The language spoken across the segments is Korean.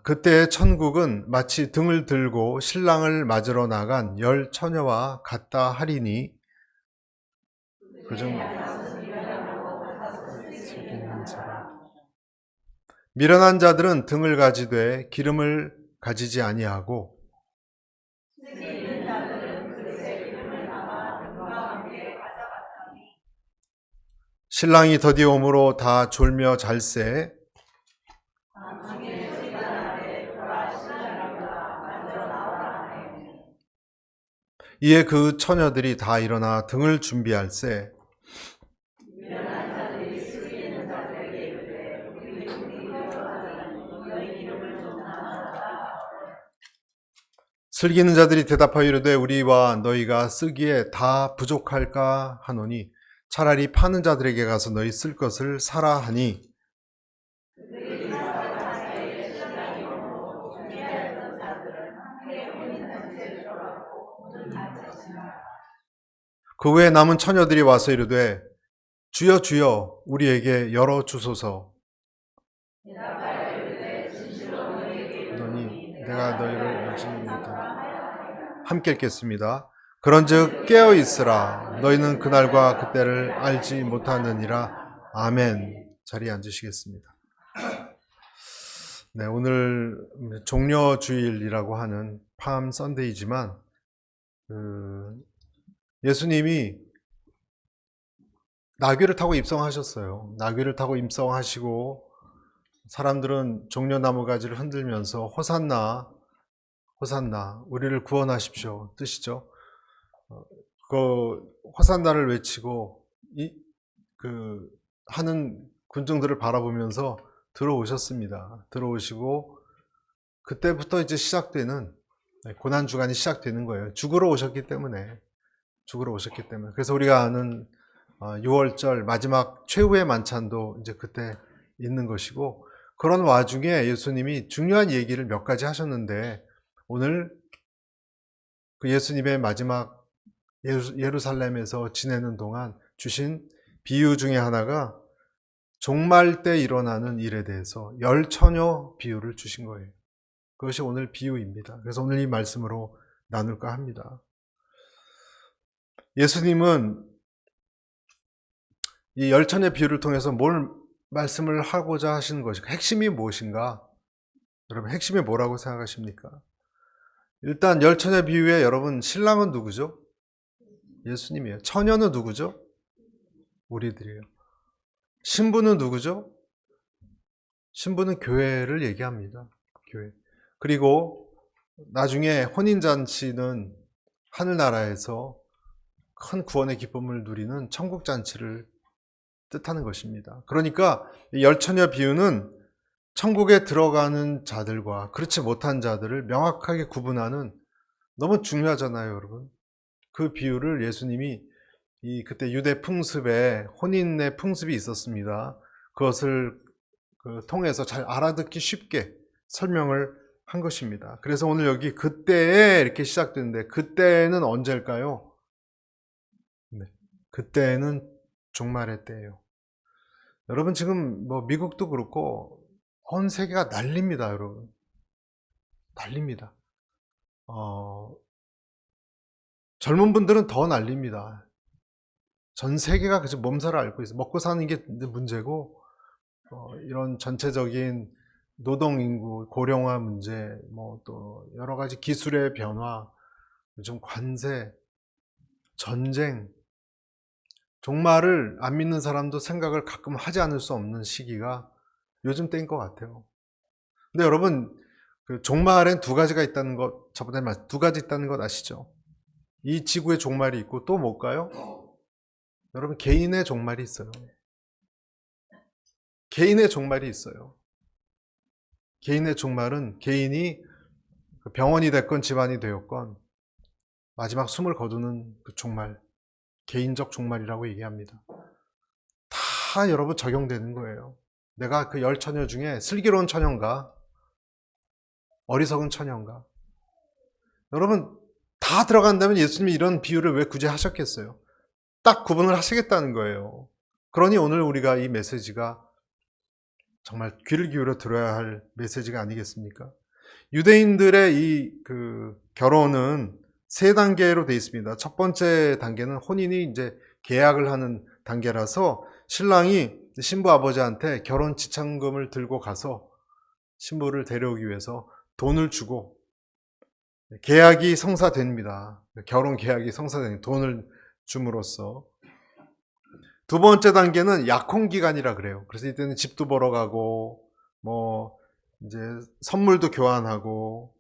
그때 천국은 마치 등을 들고 신랑을 맞으러 나간 10처녀와 같다 하리니 그중 미련한 자들은 등을 가지되 기름을 가지지 아니하고 신랑이 더디옴으로 다 졸며 잘세 이에 그 처녀들이 다 일어나 등을 준비할세 슬기는 자들이 대답하여 이르되 우리와 너희가 쓰기에 다 부족할까 하노니 차라리 파는 자들에게 가서 너희 쓸 것을 사라 하니 그 후에 남은 처녀들이 와서 이르되 주여 주여 우리에게 열어 주소서 너니 내가 너희를 알지 못하노라. 함께 읽겠습니다. 그런즉 깨어 있으라 너희는 그날과 그때를 알지 못하느니라. 아멘. 자리에 앉으시겠습니다. 네, 오늘 종려주일이라고 하는 팜 선데이지만 예수님이 나귀를 타고 입성하셨어요. 나귀를 타고 입성하시고 사람들은 종려나무 가지를 흔들면서 호산나 호산나 우리를 구원하십시오 뜻이죠. 그 호산나를 외치고 하는 군중들을 바라보면서 들어오셨습니다. 들어오시고 그때부터 이제 시작되는 고난 주간이 시작되는 거예요. 죽으러 오셨기 때문에. 그래서 우리가 아는 6월절 마지막 최후의 만찬도 이제 그때 있는 것이고, 그런 와중에 예수님이 중요한 얘기를 몇 가지 하셨는데, 오늘 그 예수님의 마지막 예루살렘에서 지내는 동안 주신 비유 중에 하나가 종말 때 일어나는 일에 대해서 10처녀 비유를 주신 거예요. 그것이 오늘 비유입니다. 그래서 오늘 이 말씀으로 나눌까 합니다. 예수님은 이 10처녀 비유를 통해서 뭘 말씀을 하고자 하시는 것인가? 핵심이 무엇인가? 여러분, 핵심이 뭐라고 생각하십니까? 일단 10처녀 비유에 여러분, 신랑은 누구죠? 예수님이에요. 처녀는 누구죠? 우리들이에요. 신부는 누구죠? 신부는 교회를 얘기합니다. 교회. 그리고 나중에 혼인잔치는 하늘나라에서 큰 구원의 기쁨을 누리는 천국잔치를 뜻하는 것입니다. 그러니까 이 10처녀 비유는 천국에 들어가는 자들과 그렇지 못한 자들을 명확하게 구분하는, 너무 중요하잖아요, 여러분. 그 비유를 예수님이 그때 유대 풍습에 혼인의 풍습이 있었습니다. 그것을 통해서 잘 알아듣기 쉽게 설명을 한 것입니다. 그래서 오늘 여기 그때에 이렇게 시작되는데, 그때는 언제일까요? 네, 그때는 종말의 때예요. 여러분, 지금 미국도 그렇고 온 세계가 난립니다, 여러분. 난립니다. 젊은 분들은 더 난립니다. 전 세계가 그저 몸살을 앓고 있어요. 먹고 사는 게 문제고, 이런 전체적인 노동인구, 고령화 문제, 또 여러 가지 기술의 변화, 요즘 관세, 전쟁, 종말을 안 믿는 사람도 생각을 가끔 하지 않을 수 없는 시기가 요즘 때인 것 같아요. 근데 여러분, 그 종말엔 두 가지가 있다는 것, 저번에 두 가지 있다는 것 아시죠? 이 지구의 종말이 있고 또 뭘까요? 여러분, 개인의 종말이 있어요. 개인의 종말이 있어요. 개인의 종말은 개인이 병원이 됐건 집안이 되었건 마지막 숨을 거두는 그 종말, 개인적 종말이라고 얘기합니다. 다 여러분 적용되는 거예요. 내가 그 10처녀 중에 슬기로운 처녀인가, 어리석은 처녀인가. 여러분, 다 들어간다면 예수님이 이런 비유를 왜 굳이 하셨겠어요? 딱 구분을 하시겠다는 거예요. 그러니 오늘 우리가 이 메시지가 정말 귀를 기울여 들어야 할 메시지가 아니겠습니까? 유대인들의 이 결혼은 세 단계로 되어 있습니다. 첫 번째 단계는 혼인이 이제 계약을 하는 단계라서 신랑이 신부 아버지한테 결혼 지참금을 들고 가서 신부를 데려오기 위해서 돈을 주고 계약이 성사됩니다. 결혼 계약이 성사되는 돈을 줌으로써. 두 번째 단계는 약혼 기간이라 그래요. 그래서 이때는 집도 보러 가고 뭐 이제 선물도 교환하고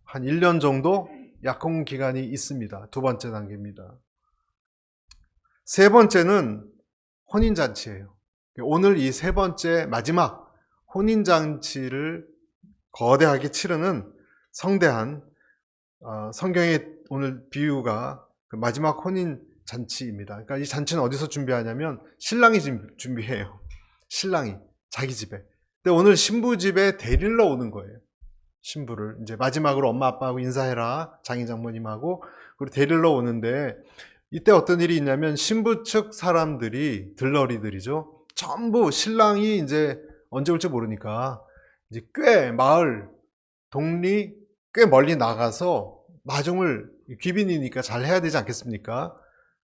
한 1년 정도 약혼 기간이 있습니다. 두 번째 단계입니다. 세 번째는 혼인잔치예요. 오늘 이 세 번째 마지막 혼인잔치를 거대하게 치르는 성대한 성경의 오늘 비유가 마지막 혼인잔치입니다. 그러니까 이 잔치는 어디서 준비하냐면 신랑이 준비해요. 신랑이 자기 집에. 근데 오늘 신부 집에 데리러 오는 거예요. 신부를 이제 마지막으로 엄마 아빠하고 인사해라, 장인 장모님하고. 그리고 데리러 오는데 이때 어떤 일이 있냐면 신부 측 사람들이, 들러리들이죠, 전부 신랑이 이제 언제 올지 모르니까 이제 꽤 마을 동리 꽤 멀리 나가서 마중을, 귀빈이니까 잘 해야 되지 않겠습니까?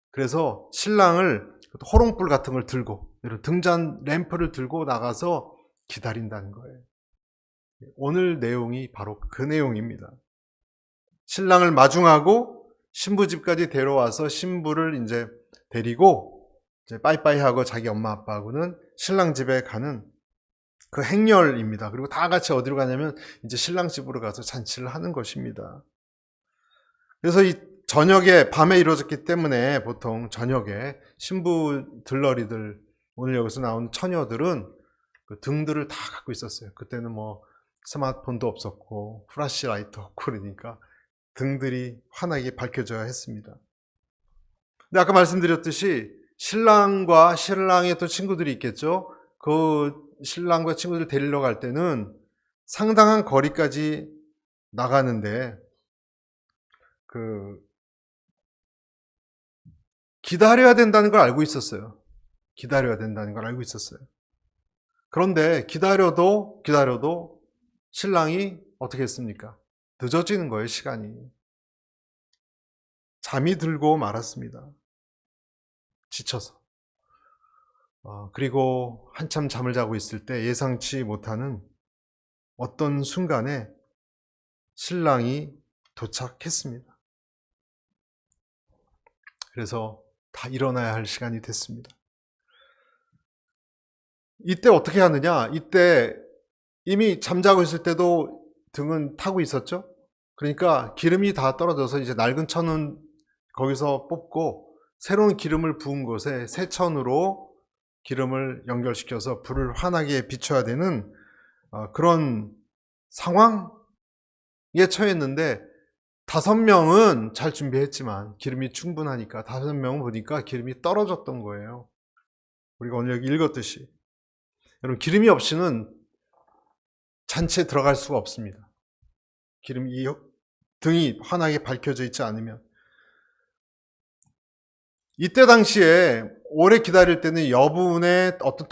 그래서 신랑을 호롱불 같은 걸 들고, 등잔 램프를 들고 나가서 기다린다는 거예요. 오늘 내용이 바로 그 내용입니다. 신랑을 마중하고 신부 집까지 데려와서 신부를 이제 데리고 이제 빠이빠이 하고 자기 엄마 아빠하고는 신랑 집에 가는 그 행렬입니다. 그리고 다 같이 어디로 가냐면 이제 신랑 집으로 가서 잔치를 하는 것입니다. 그래서 이 저녁에, 밤에 이루어졌기 때문에 보통 저녁에 신부 들러리들, 오늘 여기서 나온 처녀들은 그 등들을 다 갖고 있었어요. 그때는 뭐 스마트폰도 없었고 플래시라이트 없고 그러니까 등들이 환하게 밝혀져야 했습니다. 근데 아까 말씀드렸듯이 신랑과 신랑의 또 친구들이 있겠죠. 그 신랑과 친구들 데리러 갈 때는 상당한 거리까지 나가는데 기다려야 된다는 걸 알고 있었어요. 기다려야 된다는 걸 알고 있었어요. 그런데 기다려도 신랑이 어떻게 했습니까? 늦어지는 거예요, 시간이. 잠이 들고 말았습니다. 지쳐서. 그리고 한참 잠을 자고 있을 때 예상치 못하는 어떤 순간에 신랑이 도착했습니다. 그래서 다 일어나야 할 시간이 됐습니다. 이때 어떻게 하느냐? 이때 이미 잠자고 있을 때도 등은 타고 있었죠? 그러니까 기름이 다 떨어져서 이제 낡은 천은 거기서 뽑고 새로운 기름을 부은 곳에 새 천으로 기름을 연결시켜서 불을 환하게 비춰야 되는 그런 상황에 처했는데 5명은 잘 준비했지만 기름이 충분하니까 5명은 보니까 기름이 떨어졌던 거예요. 우리가 오늘 여기 읽었듯이. 여러분, 기름이 없이는 잔치에 들어갈 수가 없습니다. 기름이, 등이 환하게 밝혀져 있지 않으면. 이때 당시에 오래 기다릴 때는 여분의 어떤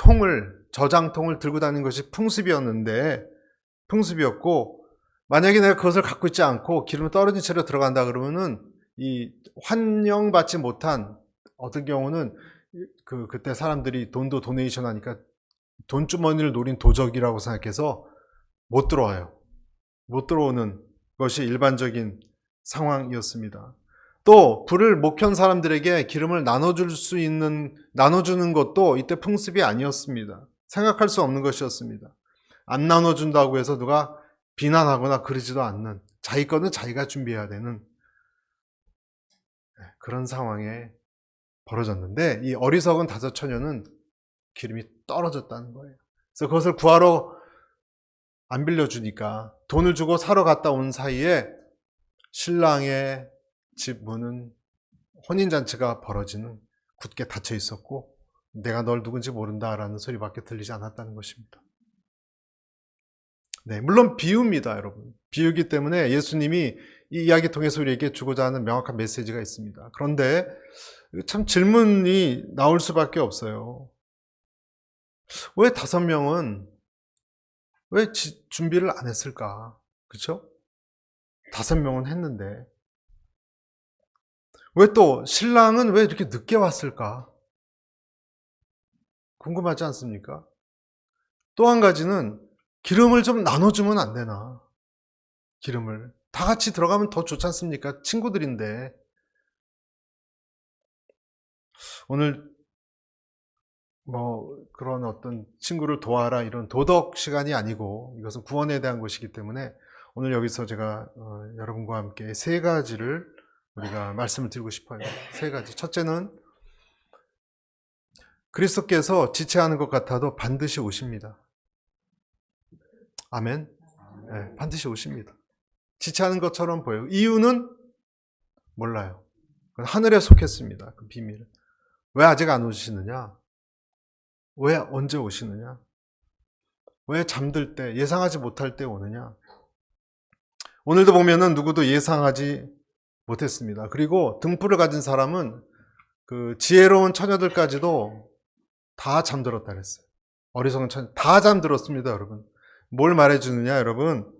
저장통을 들고 다니는 것이 풍습이었고, 만약에 내가 그것을 갖고 있지 않고 기름이 떨어진 채로 들어간다 그러면은 이 환영받지 못한, 어떤 경우는 그때 사람들이 돈도 도네이션 하니까 돈주머니를 노린 도적이라고 생각해서 못 들어와요. 못 들어오는 것이 일반적인 상황이었습니다. 또 불을 못 켠 사람들에게 기름을 나눠주는 것도 이때 풍습이 아니었습니다. 생각할 수 없는 것이었습니다. 안 나눠준다고 해서 누가 비난하거나 그러지도 않는, 자기 거는 자기가 준비해야 되는 그런 상황에 벌어졌는데, 이 어리석은 5 처녀는 기름이 떨어졌다는 거예요. 그래서 그것을 구하러 안 빌려주니까 돈을 주고 사러 갔다 온 사이에 신랑의 집 문은 혼인잔치가 벌어지는 굳게 닫혀 있었고, 내가 널 누군지 모른다라는 소리밖에 들리지 않았다는 것입니다. 네, 물론 비유입니다, 여러분. 비유이기 때문에 예수님이 이 이야기 통해서 우리에게 주고자 하는 명확한 메시지가 있습니다. 그런데 참 질문이 나올 수밖에 없어요. 왜 5명은 왜 준비를 안 했을까? 그쵸? 5명은 했는데. 왜 또 신랑은 왜 이렇게 늦게 왔을까? 궁금하지 않습니까? 또 한 가지는 기름을 좀 나눠주면 안 되나? 기름을. 다 같이 들어가면 더 좋지 않습니까? 친구들인데. 오늘 그런 어떤 친구를 도와라 이런 도덕 시간이 아니고 이것은 구원에 대한 것이기 때문에 오늘 여기서 제가 여러분과 함께 3가지를 우리가 말씀을 드리고 싶어요. 3가지. 첫째는 그리스도께서 지체하는 것 같아도 반드시 오십니다. 아멘. 네, 반드시 오십니다. 지체하는 것처럼 보여요. 이유는 몰라요. 하늘에 속했습니다. 그 비밀은. 왜 아직 안 오시느냐? 왜 언제 오시느냐? 왜 잠들 때, 예상하지 못할 때 오느냐? 오늘도 보면은 누구도 예상하지 못했습니다. 그리고 등불을 가진 사람은 그 지혜로운 처녀들까지도 다 잠들었다 그랬어요. 어리석은 처녀 다 잠들었습니다, 여러분. 뭘 말해주느냐, 여러분?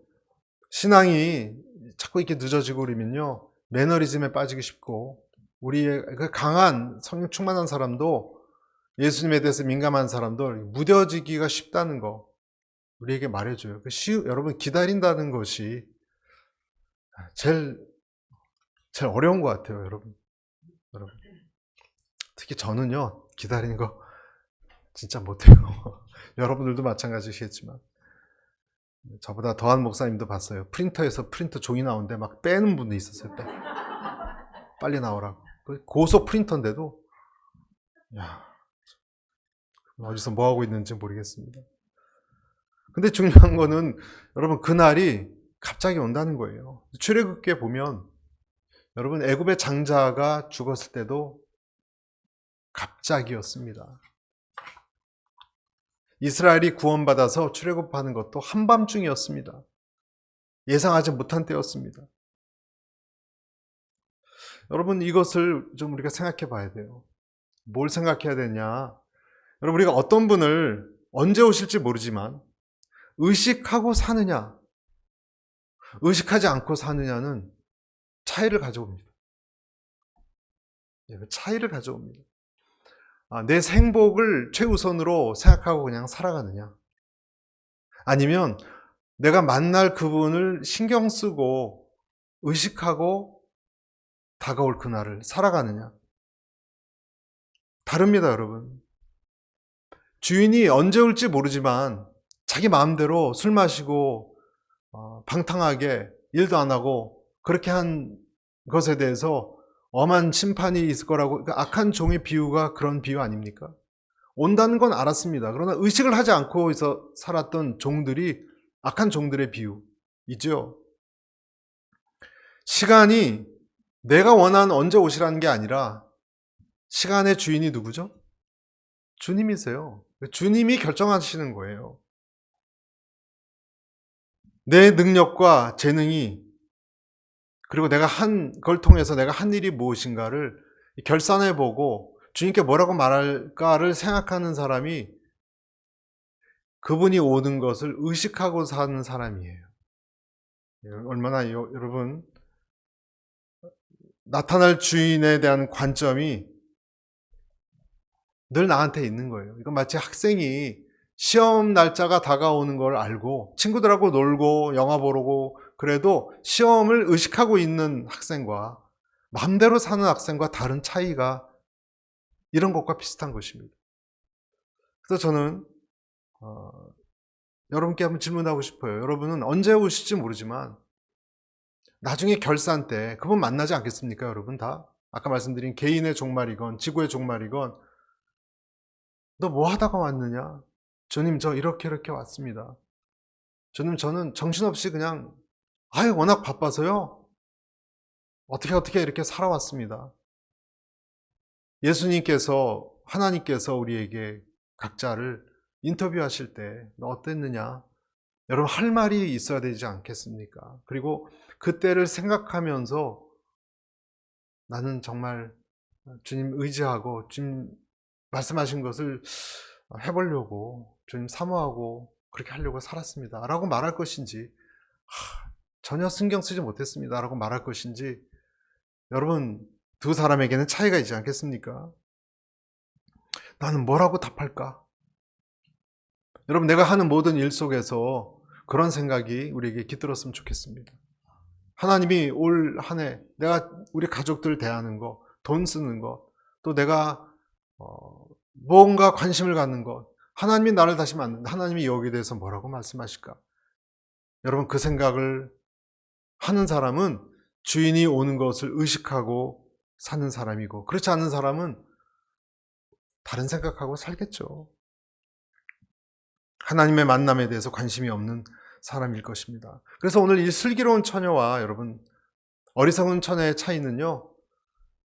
신앙이 자꾸 이렇게 늦어지고 그러면요, 매너리즘에 빠지기 쉽고, 우리의 그 강한 성령 충만한 사람도, 예수님에 대해서 민감한 사람도 무뎌지기가 쉽다는 거 우리에게 말해줘요. 여러분, 기다린다는 것이 제일 어려운 것 같아요, 여러분. 특히 저는요, 기다리는 거 진짜 못해요. 여러분들도 마찬가지시겠지만. 저보다 더한 목사님도 봤어요. 프린터에서 프린터 종이 나오는데 막 빼는 분도 있었어요. 빨리 나오라고. 고속 프린터인데도, 야, 어디서 뭐 하고 있는지 모르겠습니다. 근데 중요한 거는 여러분, 그날이 갑자기 온다는 거예요. 출애굽기에 보면 여러분, 애굽의 장자가 죽었을 때도 갑자기였습니다. 이스라엘이 구원받아서 출애굽하는 것도 한밤중이었습니다. 예상하지 못한 때였습니다. 여러분, 이것을 좀 우리가 생각해 봐야 돼요. 뭘 생각해야 되냐? 여러분, 우리가 어떤 분을 언제 오실지 모르지만 의식하고 사느냐, 의식하지 않고 사느냐는 차이를 가져옵니다. 차이를 가져옵니다. 내 생복을 최우선으로 생각하고 그냥 살아가느냐, 아니면 내가 만날 그분을 신경 쓰고 의식하고 다가올 그날을 살아가느냐. 다릅니다, 여러분. 주인이 언제 올지 모르지만 자기 마음대로 술 마시고 방탕하게 일도 안 하고 그렇게 한 것에 대해서 엄한 심판이 있을 거라고, 그러니까 악한 종의 비유가 그런 비유 아닙니까? 온다는 건 알았습니다. 그러나 의식을 하지 않고 살았던 종들이 악한 종들의 비유이죠. 시간이 내가 원하는 언제 오시라는 게 아니라 시간의 주인이 누구죠? 주님이세요. 주님이 결정하시는 거예요. 내 능력과 재능이, 그리고 내가 걸 통해서 내가 한 일이 무엇인가를 결산해보고 주님께 뭐라고 말할까를 생각하는 사람이 그분이 오는 것을 의식하고 사는 사람이에요. 얼마나 여러분, 나타날 주인에 대한 관점이 늘 나한테 있는 거예요. 이건 마치 학생이 시험 날짜가 다가오는 걸 알고 친구들하고 놀고 영화 보고 그래도 시험을 의식하고 있는 학생과 마음대로 사는 학생과 다른 차이가 이런 것과 비슷한 것입니다. 그래서 저는 여러분께 한번 질문하고 싶어요. 여러분은 언제 오실지 모르지만 나중에 결산 때 그분 만나지 않겠습니까? 여러분 다 아까 말씀드린 개인의 종말이건 지구의 종말이건, 너 뭐 하다가 왔느냐? 주님, 저 이렇게 왔습니다. 주님, 저는 정신없이 그냥 워낙 바빠서요, 어떻게 이렇게 살아왔습니다. 예수님께서, 하나님께서 우리에게 각자를 인터뷰하실 때 너 어땠느냐? 여러분 할 말이 있어야 되지 않겠습니까? 그리고 그때를 생각하면서 나는 정말 주님 의지하고 주님 말씀하신 것을 해보려고, 주님 사모하고 그렇게 하려고 살았습니다 라고 말할 것인지, 전혀 신경 쓰지 못했습니다 라고 말할 것인지, 여러분, 두 사람에게는 차이가 있지 않겠습니까? 나는 뭐라고 답할까? 여러분, 내가 하는 모든 일 속에서 그런 생각이 우리에게 깃들었으면 좋겠습니다. 하나님이 올 한 해 내가 우리 가족들 대하는 거, 돈 쓰는 거, 또 내가 뭔가 관심을 갖는 것, 하나님이 나를 다시 만든다, 하나님이 여기에 대해서 뭐라고 말씀하실까? 여러분, 그 생각을 하는 사람은 주인이 오는 것을 의식하고 사는 사람이고, 그렇지 않은 사람은 다른 생각하고 살겠죠. 하나님의 만남에 대해서 관심이 없는 사람일 것입니다. 그래서 오늘 이 슬기로운 처녀와 여러분 어리석은 처녀의 차이는요,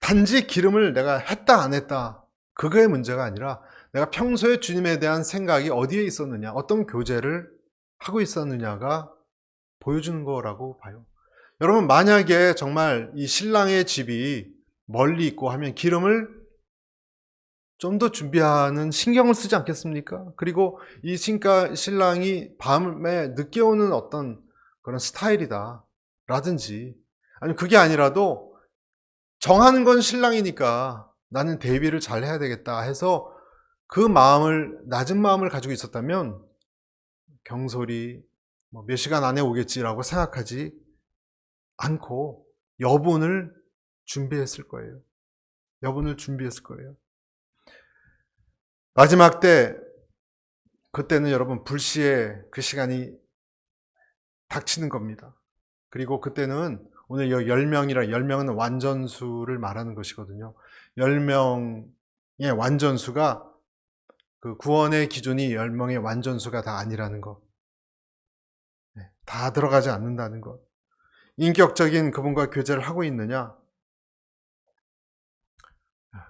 단지 기름을 내가 했다 안 했다 그거의 문제가 아니라 내가 평소에 주님에 대한 생각이 어디에 있었느냐, 어떤 교제를 하고 있었느냐가 보여주는 거라고 봐요. 여러분, 만약에 정말 이 신랑의 집이 멀리 있고 하면 기름을 좀 더 준비하는 신경을 쓰지 않겠습니까? 그리고 이 신랑이 밤에 늦게 오는 어떤 그런 스타일이다 라든지, 아니 그게 아니라도 정하는 건 신랑이니까 나는 대비를 잘 해야 되겠다 해서 그 마음을, 낮은 마음을 가지고 있었다면 경솔히 몇 시간 안에 오겠지라고 생각하지 않고 여분을 준비했을 거예요. 여분을 준비했을 거예요. 마지막 때, 그때는 여러분 불시에 그 시간이 닥치는 겁니다. 그리고 그때는 오늘 10명이라 10명은 완전수를 말하는 것이거든요. 10명의 완전수가 그 구원의 기준이 10명의 완전수가 다 아니라는 것. 다 들어가지 않는다는 것. 인격적인 그분과 교제를 하고 있느냐?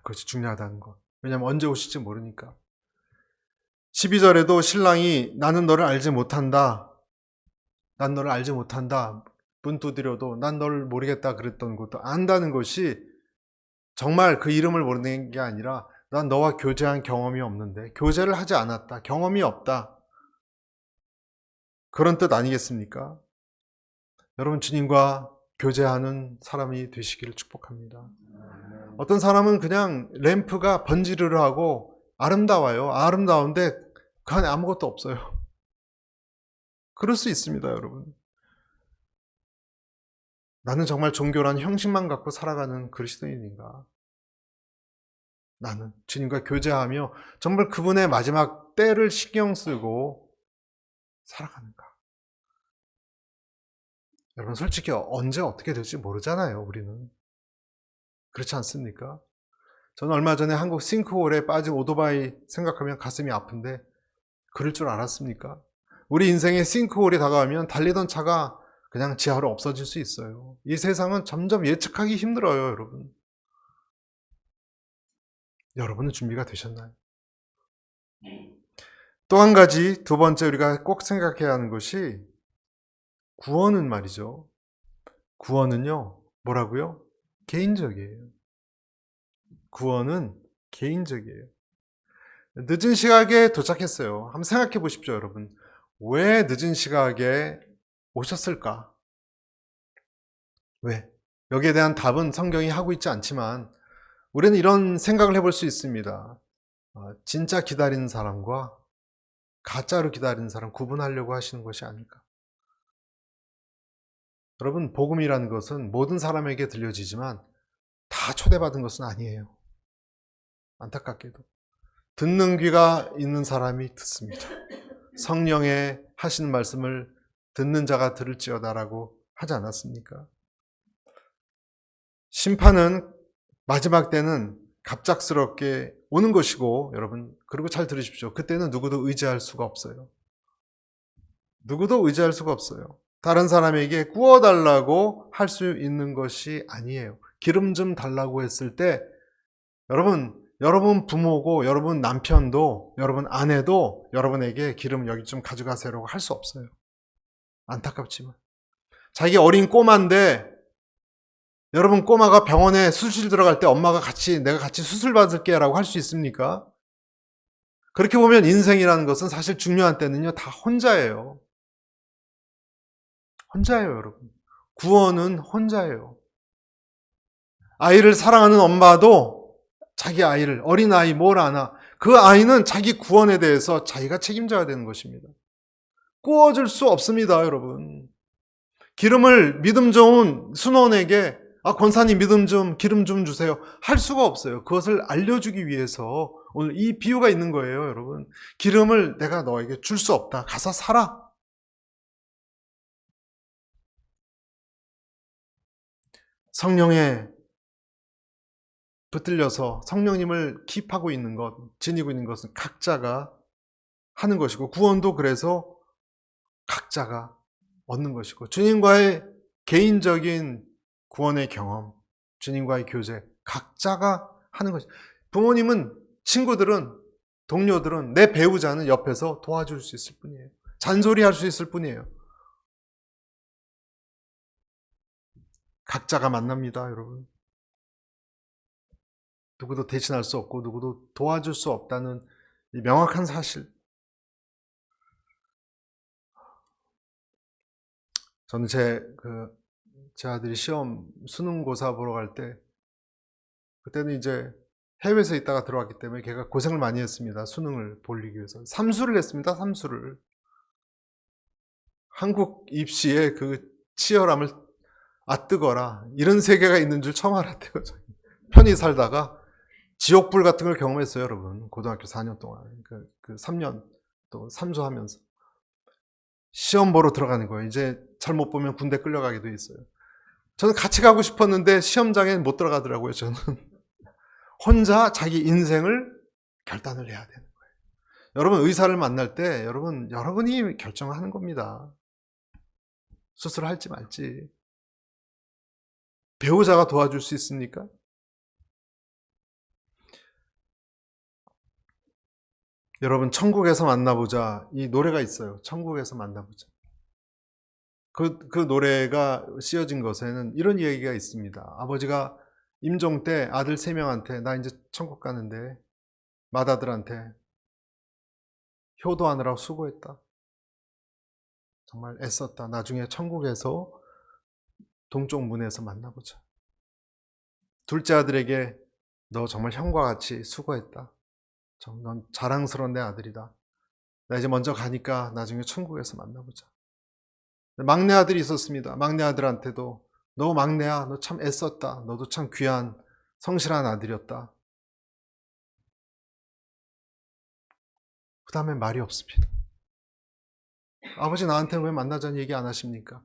그것이 중요하다는 것. 왜냐하면 언제 오실지 모르니까. 12절에도 신랑이 나는 너를 알지 못한다. 난 너를 알지 못한다. 문 두드려도 난 너를 모르겠다 그랬던 것도 안다는 것이 정말 그 이름을 모르는 게 아니라 난 너와 교제한 경험이 없는데, 교제를 하지 않았다, 경험이 없다, 그런 뜻 아니겠습니까? 여러분, 주님과 교제하는 사람이 되시기를 축복합니다. 어떤 사람은 그냥 램프가 번지르르하고 아름다워요. 아름다운데 그 안에 아무것도 없어요. 그럴 수 있습니다, 여러분. 나는 정말 종교란 형식만 갖고 살아가는 그리스도인인가? 나는 주님과 교제하며 정말 그분의 마지막 때를 신경 쓰고 살아가는가? 여러분, 솔직히 언제 어떻게 될지 모르잖아요, 우리는. 그렇지 않습니까? 저는 얼마 전에 한국 싱크홀에 빠진 오토바이 생각하면 가슴이 아픈데, 그럴 줄 알았습니까? 우리 인생에 싱크홀이 다가오면 달리던 차가 그냥 지하로 없어질 수 있어요. 이 세상은 점점 예측하기 힘들어요, 여러분. 여러분은 준비가 되셨나요? 또 한 가지, 두 번째 우리가 꼭 생각해야 하는 것이 구원은 말이죠. 구원은요, 뭐라고요? 개인적이에요. 구원은 개인적이에요. 늦은 시각에 도착했어요. 한번 생각해 보십시오, 여러분. 왜 늦은 시각에 오셨을까? 왜? 여기에 대한 답은 성경이 하고 있지 않지만 우리는 이런 생각을 해볼 수 있습니다. 진짜 기다리는 사람과 가짜로 기다리는 사람 구분하려고 하시는 것이 아닐까? 여러분, 복음이라는 것은 모든 사람에게 들려지지만 다 초대받은 것은 아니에요. 안타깝게도. 듣는 귀가 있는 사람이 듣습니다. 성령의 하시는 말씀을 듣는 자가 들을지어다라고 하지 않았습니까? 심판은 마지막 때는 갑작스럽게 오는 것이고, 여러분, 그리고 잘 들으십시오. 그때는 누구도 의지할 수가 없어요. 누구도 의지할 수가 없어요. 다른 사람에게 구워달라고 할 수 있는 것이 아니에요. 기름 좀 달라고 했을 때, 여러분 부모고, 여러분 남편도, 여러분 아내도 여러분에게 기름 여기 좀 가져가세요라고 할 수 없어요. 안타깝지만. 자기 어린 꼬마인데, 여러분 꼬마가 병원에 수술 들어갈 때 엄마가 내가 같이 수술 받을게 라고 할 수 있습니까? 그렇게 보면 인생이라는 것은 사실 중요한 때는요, 다 혼자예요. 혼자예요, 여러분. 구원은 혼자예요. 아이를 사랑하는 엄마도 자기 아이를, 어린아이 뭘 아나, 그 아이는 자기 구원에 대해서 자기가 책임져야 되는 것입니다. 꾸어줄 수 없습니다, 여러분. 기름을 믿음 좋은 순원에게 권사님 기름 좀 주세요 할 수가 없어요. 그것을 알려주기 위해서 오늘 이 비유가 있는 거예요, 여러분. 기름을 내가 너에게 줄 수 없다. 가서 살아. 성령에 붙들려서 성령님을 킵하고 있는 것, 지니고 있는 것은 각자가 하는 것이고, 구원도 그래서 각자가 얻는 것이고, 주님과의 개인적인 구원의 경험, 주님과의 교제, 각자가 하는 것이. 부모님은, 친구들은, 동료들은, 내 배우자는 옆에서 도와줄 수 있을 뿐이에요. 잔소리할 수 있을 뿐이에요. 각자가 만납니다, 여러분. 누구도 대신할 수 없고 누구도 도와줄 수 없다는 이 명확한 사실. 저는 제 아들이 시험 수능고사 보러 갈 때, 그때는 이제 해외에서 있다가 들어왔기 때문에 걔가 고생을 많이 했습니다. 수능을 보기 위해서. 삼수를 했습니다. 삼수를. 한국 입시의 그 치열함을 뜨거라. 이런 세계가 있는 줄 처음 알았대요. 편히 살다가 지옥불 같은 걸 경험했어요, 여러분. 고등학교 4년 동안. 그 3년 또 삼수하면서. 시험 보러 들어가는 거예요. 이제 잘못 보면 군대 끌려가게 돼 있어요. 저는 같이 가고 싶었는데 시험장에 못 들어가더라고요, 저는. 혼자 자기 인생을 결단을 해야 되는 거예요. 여러분, 의사를 만날 때 여러분이 결정하는 겁니다. 수술할지 말지. 배우자가 도와줄 수 있습니까? 여러분, 천국에서 만나보자. 이 노래가 있어요. 천국에서 만나보자. 그 노래가 쓰여진 것에는 이런 얘기가 있습니다. 아버지가 임종 때 아들 3명한테 나 이제 천국 가는데 맏아들한테 효도하느라고 수고했다. 정말 애썼다. 나중에 천국에서 동쪽 문에서 만나보자. 둘째 아들에게 너 정말 형과 같이 수고했다. 넌 자랑스러운 내 아들이다. 나 이제 먼저 가니까 나중에 천국에서 만나보자. 막내 아들이 있었습니다. 막내 아들한테도 너 막내야, 너 참 애썼다. 너도 참 귀한 성실한 아들이었다. 그 다음에 말이 없습니다. 아버지 나한테 왜 만나자는 얘기 안 하십니까?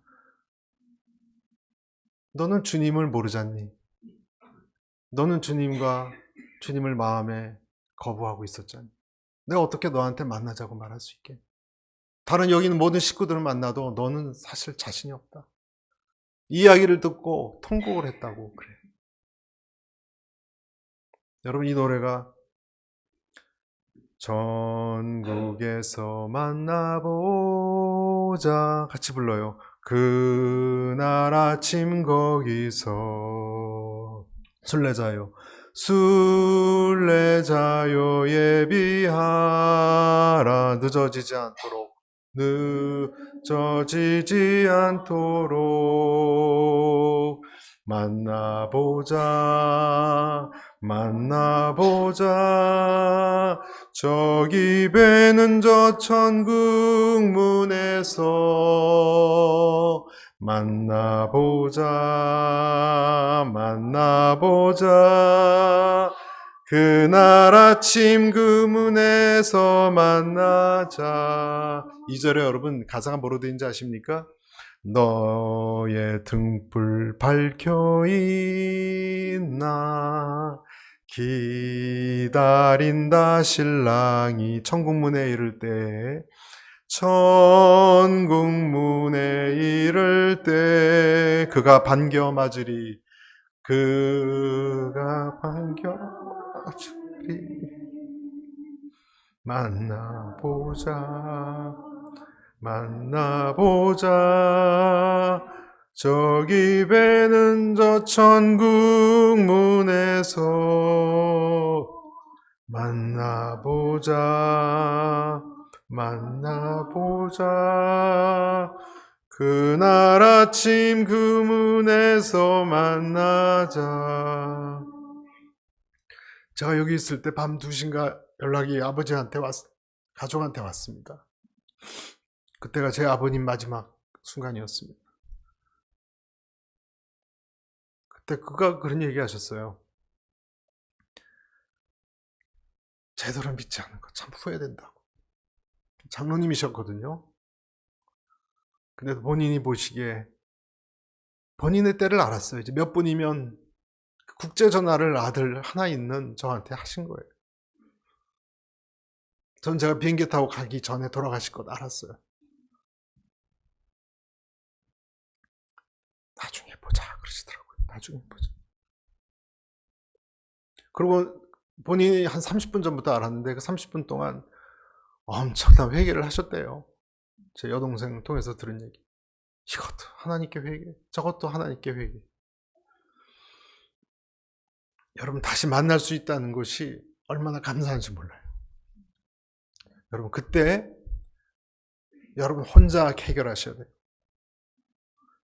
너는 주님을 모르잖니? 너는 주님과 주님을 마음에 거부하고 있었잖니? 내가 어떻게 너한테 만나자고 말할 수 있게? 다른 여기 있는 모든 식구들을 만나도 너는 사실 자신이 없다. 이 이야기를 듣고 통곡을 했다고 그래요. 여러분, 이 노래가 전국에서 만나보자 같이 불러요. 그날 아침 거기서 순례자요 순례자요 예비하라. 늦어지지 않도록 만나보자 저기 배는 저 천국 문에서 만나보자 그날 아침 그 문에서 만나자. 2절에 여러분 가사가 뭐로 되는지 아십니까? 너의 등불 밝혀 있나 기다린다 신랑이 천국문에 이를 때 천국문에 이를 때 그가 반겨 맞으리 만나보자 저기 배는 저 천국 문에서 만나보자, 만나보자. 그날 아침 그 문에서 만나자. 제가 여기 있을 때 밤 2시인가 연락이 아버지한테 가족한테 왔습니다. 그때가 제 아버님 마지막 순간이었습니다. 그때 그가 그런 얘기 하셨어요. 제대로 믿지 않은 거 참 후회된다고. 장로님이셨거든요. 근데 본인이 보시기에 본인의 때를 알았어요. 이제 몇 분이면 국제전화를 아들 하나 있는 저한테 하신 거예요. 전 제가 비행기 타고 가기 전에 돌아가실 것 알았어요. 나중에 보자 그러시더라고요. 나중에 보자. 그리고 본인이 한 30분 전부터 알았는데 그 30분 동안 엄청난 회개를 하셨대요. 제 여동생 통해서 들은 얘기. 이것도 하나님께 회개, 저것도 하나님께 회개. 여러분 다시 만날 수 있다는 것이 얼마나 감사한지 몰라요. 여러분 그때 여러분 혼자 해결하셔야 돼요.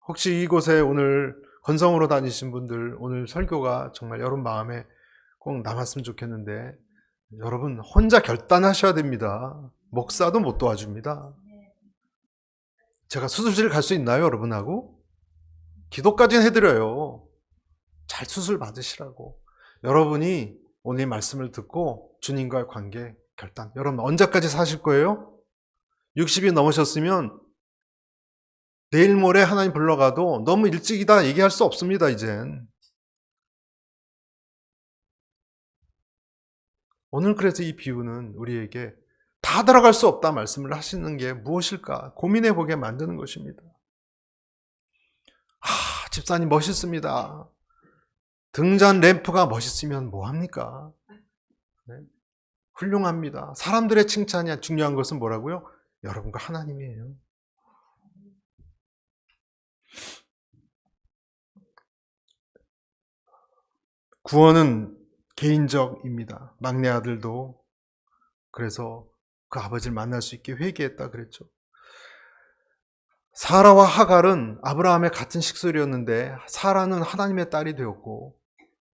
혹시 이곳에 오늘 건성으로 다니신 분들 오늘 설교가 정말 여러분 마음에 꼭 남았으면 좋겠는데 여러분 혼자 결단하셔야 됩니다. 목사도 못 도와줍니다. 제가 수술실 갈 수 있나요 여러분하고? 기도까지는 해드려요. 잘 수술 받으시라고. 여러분이 오늘 말씀을 듣고 주님과의 관계 결단. 여러분 언제까지 사실 거예요? 60이 넘으셨으면 내일 모레 하나님 불러가도 너무 일찍이다 얘기할 수 없습니다 이젠. 오늘 그래서 이 비유는 우리에게 다 들어갈 수 없다 말씀을 하시는 게 무엇일까 고민해 보게 만드는 것입니다. 집사님 멋있습니다. 등잔 램프가 멋있으면 뭐합니까? 네. 훌륭합니다. 사람들의 칭찬이 중요한 것은 뭐라고요? 여러분과 하나님이에요. 구원은 개인적입니다. 막내 아들도 그래서 그 아버지를 만날 수 있게 회개했다 그랬죠. 사라와 하갈은 아브라함의 같은 식솔이었는데 사라는 하나님의 딸이 되었고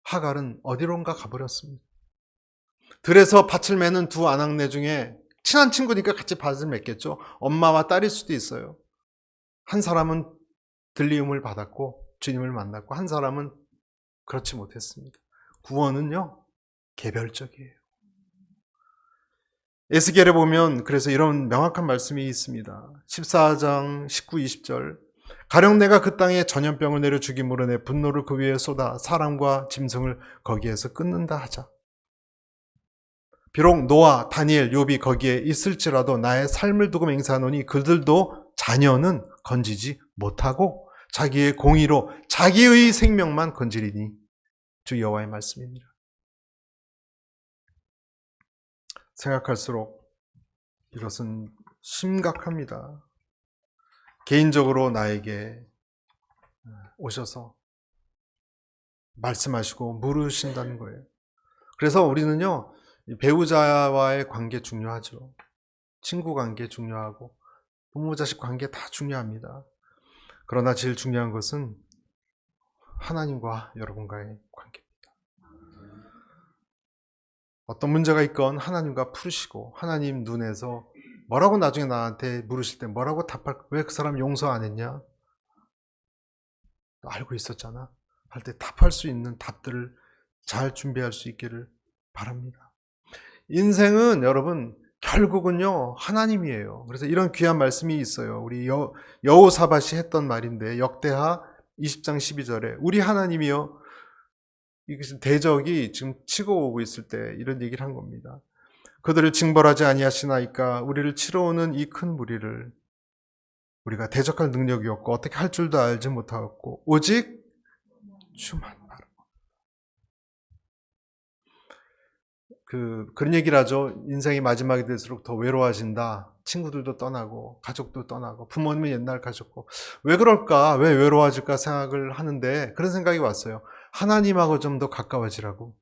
하갈은 어디론가 가버렸습니다. 들에서 밭을 매는 두 아낙네 중에 친한 친구니까 같이 밭을 맺겠죠. 엄마와 딸일 수도 있어요. 한 사람은 들리움을 받았고 주님을 만났고 한 사람은 그렇지 못했습니다. 구원은요 개별적이에요. 에스겔에 보면 그래서 이런 명확한 말씀이 있습니다. 14장 19, 20절 가령 내가 그 땅에 전염병을 내려 죽임으로 내 분노를 그 위에 쏟아 사람과 짐승을 거기에서 끊는다 하자. 비록 노아, 다니엘, 욥이 거기에 있을지라도 나의 삶을 두고 맹세하노니 그들도 자녀는 건지지 못하고 자기의 공의로 자기의 생명만 건지리니 주 여호와의 말씀입니다. 생각할수록 이것은 심각합니다. 개인적으로 나에게 오셔서 말씀하시고 물으신다는 거예요. 그래서 우리는요 배우자와의 관계 중요하죠. 친구 관계 중요하고 부모 자식 관계 다 중요합니다. 그러나 제일 중요한 것은 하나님과 여러분과의 관계입니다. 어떤 문제가 있건 하나님과 풀으시고 하나님 눈에서 뭐라고 나중에 나한테 물으실 때 뭐라고 답할 왜 그 사람 용서 안 했냐? 너 알고 있었잖아. 할 때 답할 수 있는 답들을 잘 준비할 수 있기를 바랍니다. 인생은 여러분 결국은요 하나님이에요. 그래서 이런 귀한 말씀이 있어요. 우리 여호사밧이 했던 말인데 역대하 20장 12절에 우리 하나님이요 이것은 대적이 지금 치고 오고 있을 때 이런 얘기를 한 겁니다. 그들을 징벌하지 아니하시나이까 우리를 치러 오는 이 큰 무리를 우리가 대적할 능력이 없고 어떻게 할 줄도 알지 못하고 오직 주만 바라고. 그런 얘기를 하죠. 인생이 마지막이 될수록 더 외로워진다. 친구들도 떠나고 가족도 떠나고 부모님은 옛날 가졌고 왜 그럴까? 왜 외로워질까 생각을 하는데 그런 생각이 왔어요. 하나님하고 좀 더 가까워지라고.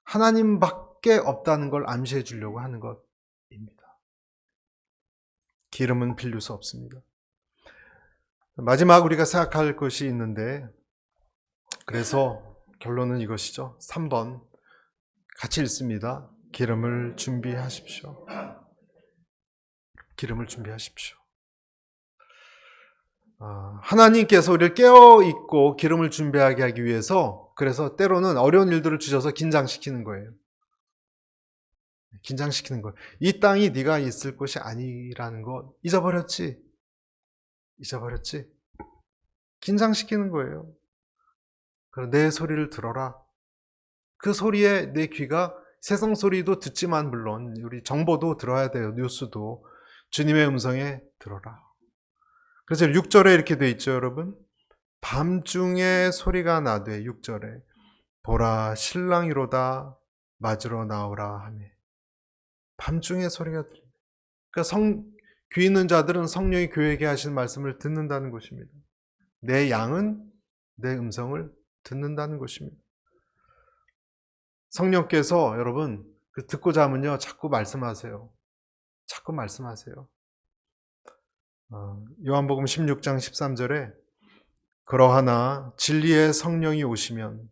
하나님밖에 게 없다는 걸 암시해 주려고 하는 것입니다. 기름은 빌릴 수 없습니다. 마지막 우리가 생각할 것이 있는데, 그래서 결론은 이것이죠. 3번 같이 읽습니다. 기름을 준비하십시오. 기름을 준비하십시오. 하나님께서 우리를 깨어있고 기름을 준비하게 하기 위해서, 그래서 때로는 어려운 일들을 주셔서 긴장시키는 거예요. 긴장시키는 거예요. 이 땅이 네가 있을 곳이 아니라는 거 잊어버렸지? 잊어버렸지? 긴장시키는 거예요. 그럼 내 소리를 들어라. 그 소리에 내 귀가, 세상 소리도 듣지만 물론 우리 정보도 들어야 돼요. 뉴스도. 주님의 음성에 들어라. 그래서 6절에 이렇게 돼 있죠, 여러분. 밤중에 소리가 나되, 6절에 보라 신랑이로다 맞으러 나오라 하며. 밤중에 소리가 들립니다. 그러니까 귀 있는 자들은 성령이 교회에게 하신 말씀을 듣는다는 것입니다. 내 양은 내 음성을 듣는다는 것입니다. 성령께서 여러분 듣고자 하면요 자꾸 말씀하세요. 자꾸 말씀하세요. 요한복음 16장 13절에 그러하나 진리의 성령이 오시면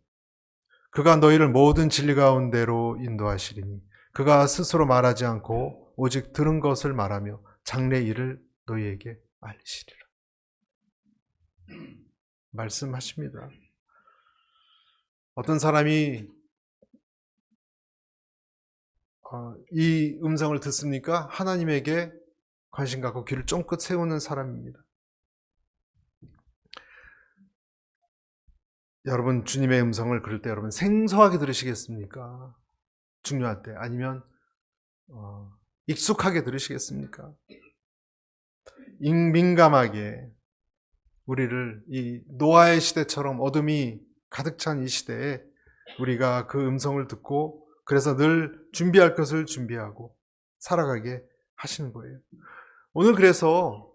그가 너희를 모든 진리 가운데로 인도하시리니 그가 스스로 말하지 않고 오직 들은 것을 말하며 장래 일을 너희에게 알리시리라. 말씀하십니다. 어떤 사람이 이 음성을 듣습니까? 하나님에게 관심 갖고 귀를 쫑긋 세우는 사람입니다. 여러분 주님의 음성을 그럴 때 여러분 생소하게 들으시겠습니까? 중요할 때 아니면 익숙하게 들으시겠습니까? 민감하게 우리를 이 노아의 시대처럼 어둠이 가득 찬 이 시대에 우리가 그 음성을 듣고 그래서 늘 준비할 것을 준비하고 살아가게 하시는 거예요. 오늘 그래서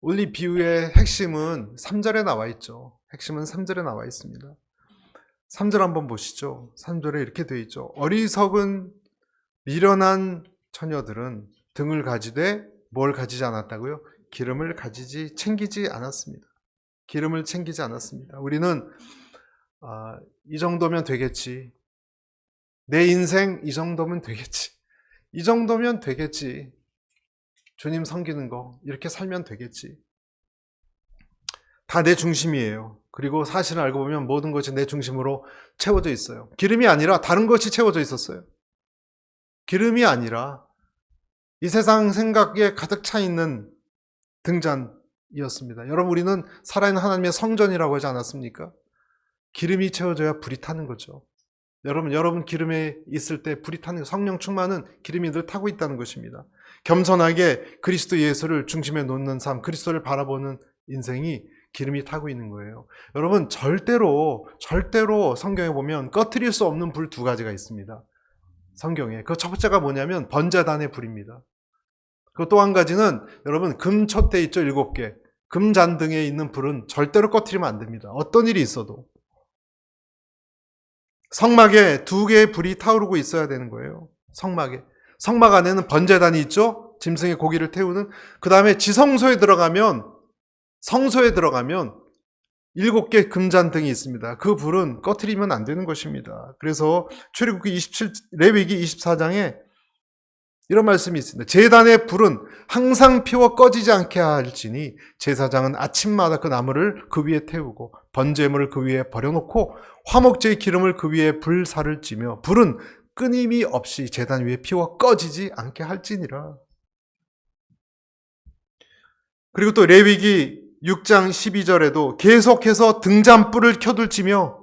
오늘 비유의 핵심은 3절에 나와 있죠. 핵심은 3절에 나와 있습니다. 3절 한번 보시죠. 3절에 이렇게 되어 있죠. 어리석은 미련한 처녀들은 등을 가지되 뭘 가지지 않았다고요? 기름을 챙기지 않았습니다. 기름을 챙기지 않았습니다. 우리는 이 정도면 되겠지. 내 인생 이 정도면 되겠지. 이 정도면 되겠지. 주님 섬기는 거 이렇게 살면 되겠지. 다 내 중심이에요. 그리고 사실을 알고 보면 모든 것이 내 중심으로 채워져 있어요. 기름이 아니라 다른 것이 채워져 있었어요. 기름이 아니라 이 세상 생각에 가득 차 있는 등잔이었습니다. 여러분 우리는 살아있는 하나님의 성전이라고 하지 않았습니까? 기름이 채워져야 불이 타는 거죠. 여러분 기름에 있을 때 불이 타는 성령 충만은 기름이 늘 타고 있다는 것입니다. 겸손하게 그리스도 예수를 중심에 놓는 삶, 그리스도를 바라보는 인생이 기름이 타고 있는 거예요. 여러분 절대로 성경에 보면 꺼트릴 수 없는 불 2가지가 있습니다. 성경에. 그 첫 번째가 뭐냐면 번제단의 불입니다. 그 또 한 가지는 여러분 금촛대 있죠, 7개. 금잔등에 있는 불은 절대로 꺼트리면 안 됩니다. 어떤 일이 있어도. 성막에 2개의 불이 타오르고 있어야 되는 거예요. 성막에. 성막 안에는 번제단이 있죠. 짐승의 고기를 태우는. 그 다음에 지성소에 들어가면 7개 금잔등이 있습니다. 그 불은 꺼트리면 안 되는 것입니다. 그래서 출애굽기 27, 레위기 24장에 이런 말씀이 있습니다. 제단의 불은 항상 피워 꺼지지 않게 할지니 제사장은 아침마다 그 나무를 그 위에 태우고 번제물을 그 위에 버려놓고 화목제의 기름을 그 위에 불살을 찌며 불은 끊임이 없이 제단 위에 피워 꺼지지 않게 할지니라. 그리고 또 레위기 6장 12절에도 계속해서 등잔불을 켜둘지며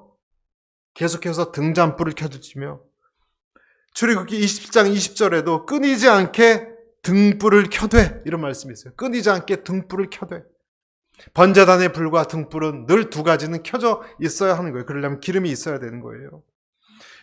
출애굽기 20장 20절에도 끊이지 않게 등불을 켜되 이런 말씀이 있어요. 끊이지 않게 등불을 켜되. 번제단의 불과 등불은 늘 2가지는 켜져 있어야 하는 거예요. 그러려면 기름이 있어야 되는 거예요.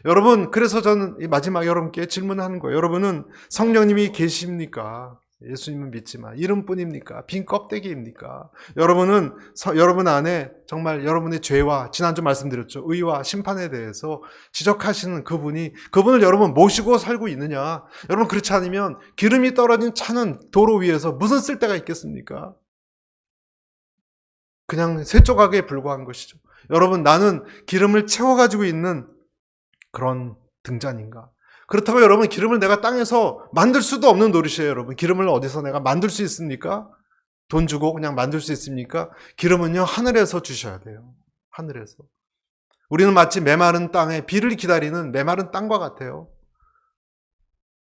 여러분 그래서 저는 마지막 여러분께 질문하는 거예요. 여러분은 성령님이 계십니까? 예수님은 믿지만 이름뿐입니까? 빈 껍데기입니까? 여러분 안에 정말 여러분의 죄와, 지난주 말씀드렸죠, 의와 심판에 대해서 지적하시는 그분을 여러분 모시고 살고 있느냐? 여러분 그렇지 않으면 기름이 떨어진 차는 도로 위에서 무슨 쓸데가 있겠습니까? 그냥 새 조각에 불과한 것이죠. 여러분, 나는 기름을 채워가지고 있는 그런 등잔인가? 그렇다고 여러분, 기름을 내가 땅에서 만들 수도 없는 노릇이에요, 여러분. 기름을 어디서 내가 만들 수 있습니까? 돈 주고 그냥 만들 수 있습니까? 기름은요, 하늘에서 주셔야 돼요. 하늘에서. 우리는 마치 메마른 땅에 비를 기다리는 메마른 땅과 같아요.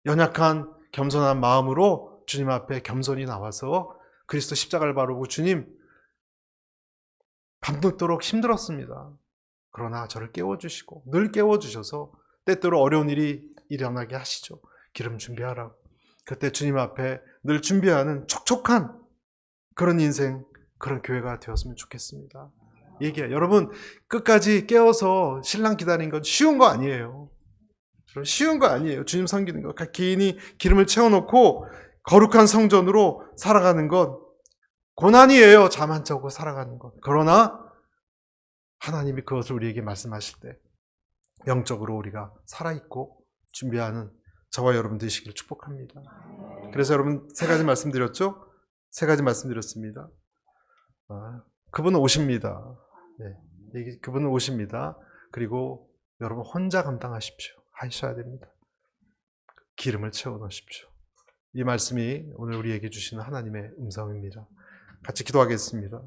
연약한 겸손한 마음으로 주님 앞에 겸손히 나와서 그리스도 십자가를 바르고, 주님, 밤늦도록 힘들었습니다. 그러나 저를 깨워주시고 늘 깨워주셔서 때때로 어려운 일이 일어나게 하시죠. 기름 준비하라고. 그때 주님 앞에 늘 준비하는 촉촉한 그런 인생, 그런 교회가 되었으면 좋겠습니다. 얘기해요. 여러분, 끝까지 깨워서 신랑 기다리는 건 쉬운 거 아니에요. 쉬운 거 아니에요. 주님 섬기는 거. 기인이 기름을 채워놓고 거룩한 성전으로 살아가는 것 고난이에요. 잠 안 자고 살아가는 것. 그러나 하나님이 그것을 우리에게 말씀하실 때 영적으로 우리가 살아있고 준비하는 저와 여러분 되시기를 축복합니다. 그래서 여러분 세 가지 말씀드렸죠? 세 가지 말씀드렸습니다. 그분은 오십니다. 네, 그분은 오십니다. 그리고 여러분 혼자 감당하십시오. 하셔야 됩니다. 기름을 채워 넣으십시오. 이 말씀이 오늘 우리에게 주시는 하나님의 음성입니다. 같이 기도하겠습니다.